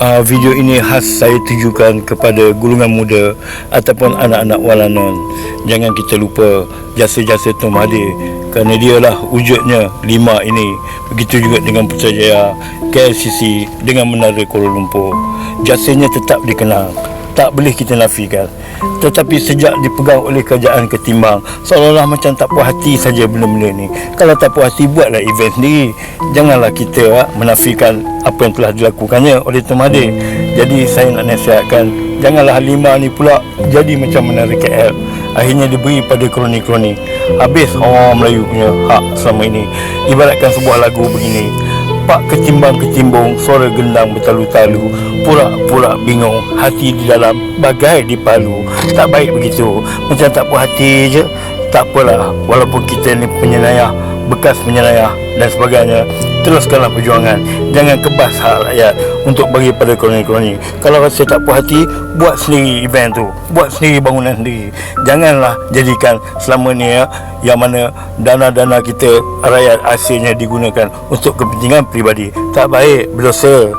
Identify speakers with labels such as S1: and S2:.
S1: Video ini khas saya tujukan kepada golongan muda ataupun anak-anak walanan. Jangan kita lupa jasa-jasa Tun Mahathir, kerana dialah wujudnya 5 ini. Begitu juga dengan Putrajaya, KLCC dengan Menara Kuala Lumpur. Jasanya tetap dikenal, tak boleh kita nafikan. Tetapi sejak dipegang oleh kerajaan ketimbang, seolah-olah macam tak puas hati saja benda-benda ni. Kalau tak puas hati, buatlah event sendiri. Janganlah kita menafikan apa yang telah dilakukannya oleh Tun Mahathir. Jadi saya nak nasihatkan, janganlah Halimah ni pula jadi macam Menara KL. Akhirnya diberi pada kroni-kroni. Habis orang Melayu punya hak selama ini. Ibaratkan sebuah lagu begini: pak ketimbang-ketimbung, suara gendang bertalu-talu, pura-pura bingung, hati di dalam bagai dipalu. Tak baik begitu, macam tak puas hati je. Tak apalah, walaupun kita ni penyelaya, bekas penyelaya dan sebagainya, teruskanlah perjuangan. Jangan kebas hak rakyat untuk bagi pada kroni-kroni. Kalau rasa tak puas hati, buat sendiri event tu, buat sendiri bangunan sendiri. Janganlah jadikan selama ni yang mana dana-dana kita rakyat hasilnya digunakan untuk kepentingan peribadi. Tak baik, berdosa.